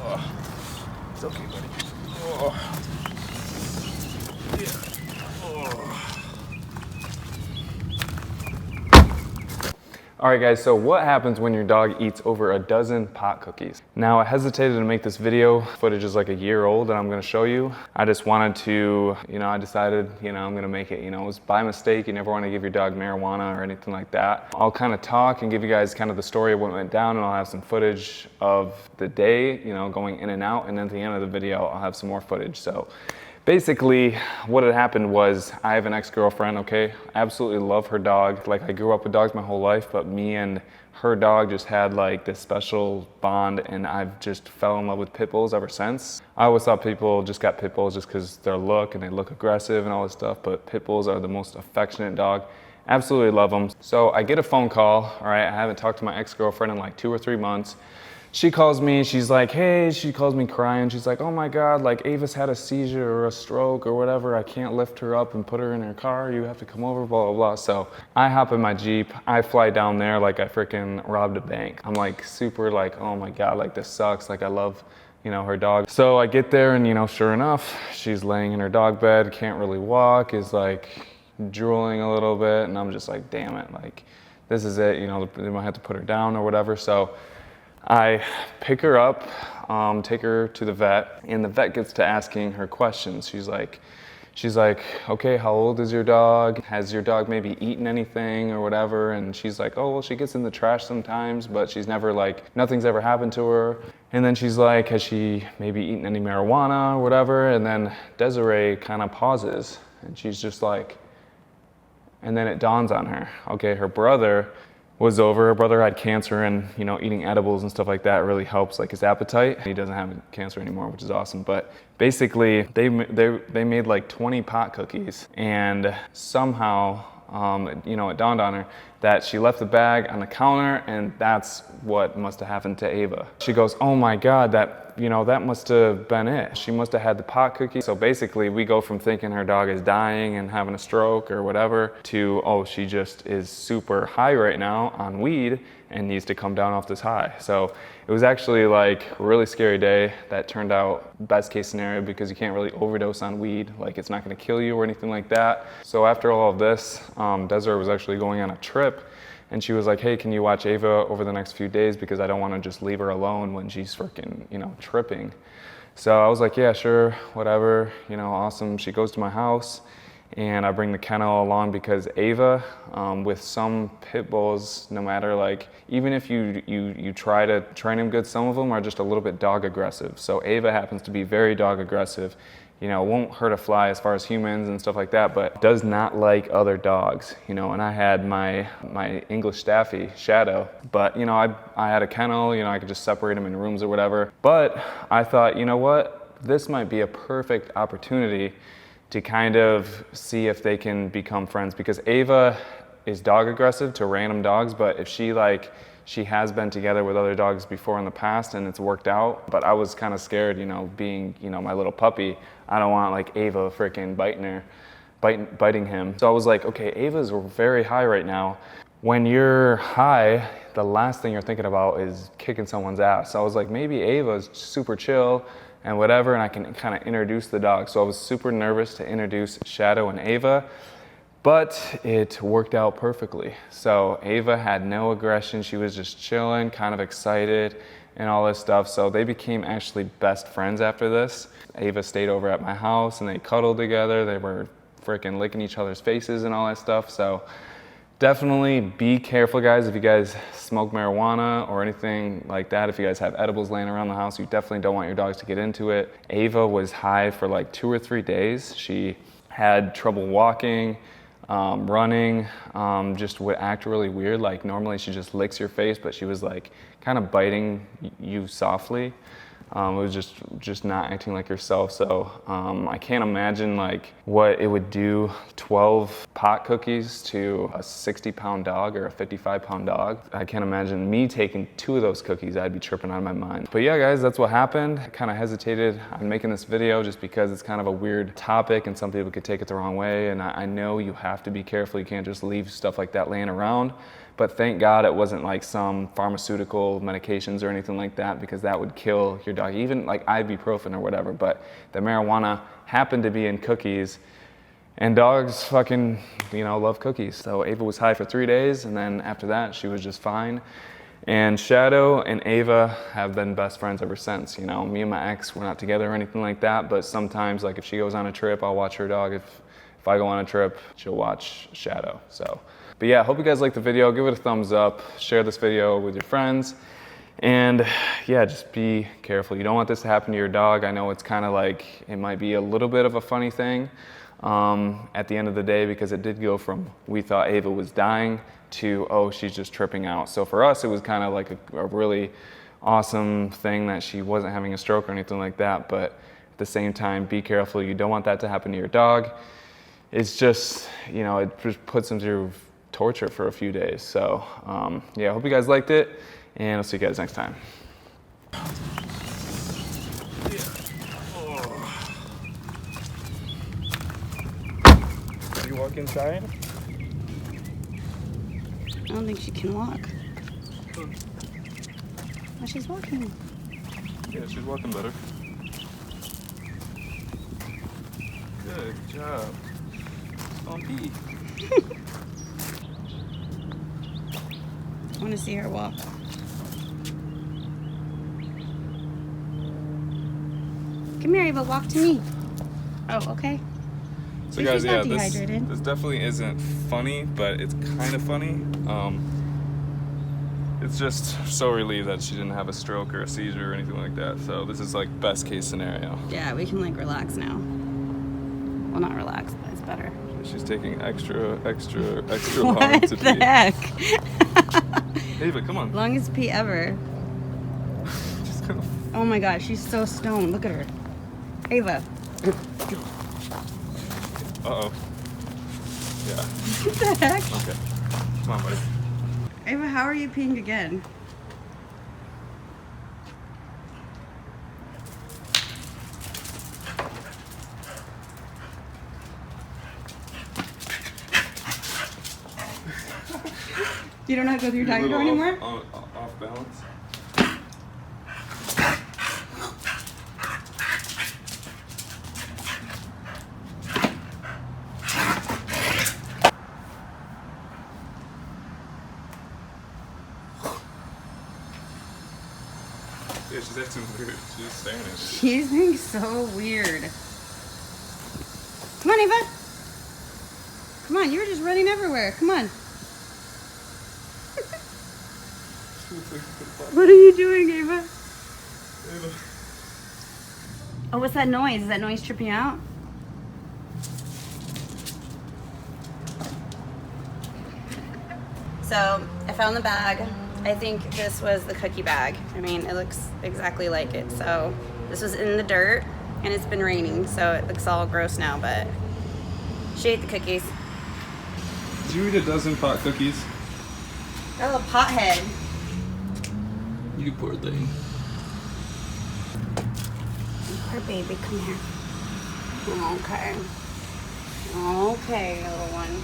Oh, it's okay, buddy. Oh. Yeah. Oh. All right guys, so what happens when your dog eats over a dozen pot cookies? Now I hesitated to make this video. Footage is like a year old and I'm gonna show you. I just wanted to, I decided, I'm gonna make it, it was by mistake. You never wanna give your dog marijuana or anything like that. I'll kind of talk and give you guys kind of the story of what went down, and I'll have some footage of the day, going in and out. And then at the end of the video, I'll have some more footage. So basically, what had happened was I have an ex-girlfriend, okay? I absolutely love her dog. Like, I grew up with dogs my whole life, but me and her dog just had like this special bond, and I've just fell in love with pit bulls ever since. I always thought people just got pit bulls just because their look and they look aggressive and all this stuff, but pit bulls are the most affectionate dog. Absolutely love them. So I get a phone call, all right? I haven't talked to my ex-girlfriend in like 2 or 3 months. She calls me, she's like, hey, she calls me crying. She's like, oh my God, like Ava's had a seizure or a stroke or whatever. I can't lift her up and put her in her car. You have to come over, blah, blah, blah. So I hop in my Jeep. I fly down there like I freaking robbed a bank. I'm like super like, oh my God, like this sucks. Like I love, her dog. So I get there and, sure enough, she's laying in her dog bed, can't really walk, is like drooling a little bit. And I'm just like, damn it, like this is it. They might have to put her down or whatever. So I pick her up, take her to the vet, and the vet gets to asking her questions. She's like, okay, how old is your dog? Has your dog maybe eaten anything or whatever? And she's like, oh, well, she gets in the trash sometimes, but she's never nothing's ever happened to her. And then she's like, has she maybe eaten any marijuana or whatever? And then Desiree kind of pauses, and she's just like, and then it dawns on her, okay, her brother was over. Her brother had cancer, and eating edibles and stuff like that really helps like his appetite. He doesn't have cancer anymore, which is awesome. But basically they made like 20 pot cookies, and somehow it dawned on her that she left the bag on the counter, and that's what must have happened to Ava. She goes, oh my God, that must have been it. She must have had the pot cookie. So basically we go from thinking her dog is dying and having a stroke or whatever to, oh, she just is super high right now on weed and needs to come down off this high. So it was actually like a really scary day. That turned out best case scenario because you can't really overdose on weed. Like it's not gonna kill you or anything like that. So after all of this, Desiree was actually going on a trip, and she was like, hey, can you watch Ava over the next few days because I don't want to just leave her alone when she's freaking, tripping. So I was like, yeah, sure, whatever, awesome. She goes to my house, and I bring the kennel along because Ava, with some pit bulls, no matter even if you try to train them good, some of them are just a little bit dog aggressive. So Ava happens to be very dog aggressive. Won't hurt a fly as far as humans and stuff like that, but does not like other dogs, and I had my English Staffy, Shadow, but, I had a kennel, I could just separate them in rooms or whatever. But I thought, what, this might be a perfect opportunity to kind of see if they can become friends, because Ava is dog aggressive to random dogs, but if she has been together with other dogs before in the past and it's worked out. But I was kind of scared, being, my little puppy. I don't want like Ava freaking biting him. So I was like, okay, Ava's very high right now. When you're high, the last thing you're thinking about is kicking someone's ass. So I was like, maybe Ava's super chill and whatever, and I can kind of introduce the dog. So I was super nervous to introduce Shadow and Ava. But it worked out perfectly. So Ava had no aggression. She was just chilling, kind of excited and all this stuff. So they became actually best friends after this. Ava stayed over at my house and they cuddled together. They were freaking licking each other's faces and all that stuff. So definitely be careful, guys. If you guys smoke marijuana or anything like that, if you guys have edibles laying around the house, you definitely don't want your dogs to get into it. Ava was high for like 2 or 3 days. She had trouble walking, running, just would act really weird. Like normally she just licks your face, but she was like kind of biting you softly. It was just not acting like herself. So I can't imagine like what it would do, 12 pot cookies to a 60-pound dog or a 55-pound dog. I can't imagine me taking 2 of those cookies. I'd be tripping out of my mind. But yeah, guys, that's what happened. I kind of hesitated on making this video just because it's kind of a weird topic and some people could take it the wrong way. And I know you have to be careful. You can't just leave stuff like that laying around. But thank God it wasn't like some pharmaceutical medications or anything like that, because that would kill your dog, even like ibuprofen or whatever. But the marijuana happened to be in cookies, and dogs fucking, you know, love cookies. So Ava was high for 3 days, and then after that, she was just fine. And Shadow and Ava have been best friends ever since. You know, me and my ex, we're not together or anything like that, but sometimes, like if she goes on a trip, I'll watch her dog. If I go on a trip, she'll watch Shadow. So, but yeah, hope you guys liked the video. Give it a thumbs up, share this video with your friends, and yeah, just be careful. You don't want this to happen to your dog. I know it's kind of like, it might be a little bit of a funny thing at the end of the day, because it did go from, we thought Ava was dying, to, oh, she's just tripping out. So for us, it was kind of like a really awesome thing that she wasn't having a stroke or anything like that. But at the same time, be careful. You don't want that to happen to your dog. It's just, you know, it just puts them through torture for a few days. So yeah, I hope you guys liked it, and I'll see you guys next time. Did you walk inside? I don't think she can walk. Oh, she's walking. Yeah, she's walking better. Good job. Spunky. I want to see her walk. Come here, Ava, walk to me. Oh, okay. So guys, yeah, dehydrated. this definitely isn't funny, but it's kind of funny. It's just so relieved that she didn't have a stroke or a seizure or anything like that. So this is like best case scenario. Yeah, we can like relax now. Well, not relax, but it's better. She's taking extra long to pee. What the heck? Ava, come on. Longest pee ever. Just gonna... Oh my gosh, she's so stoned. Look at her. Ava. Uh-oh. Yeah. What the heck? Okay. Come on, buddy. Ava, how are you peeing again? You don't know how to go through your tiger door anymore? Off balance. Yeah, she's acting weird. She's just staring at me. She's being so weird. Come on, Ava. Come on, you were just running everywhere. Come on. What are you doing, Ava? Oh, what's that noise? Is that noise tripping you out? So, I found the bag. I think this was the cookie bag. I mean, it looks exactly like it. So, this was in the dirt, and it's been raining, so it looks all gross now, but she ate the cookies. Did you eat a dozen pot cookies? That little pothead. You poor thing. Poor baby, come here. Okay. Okay, little one.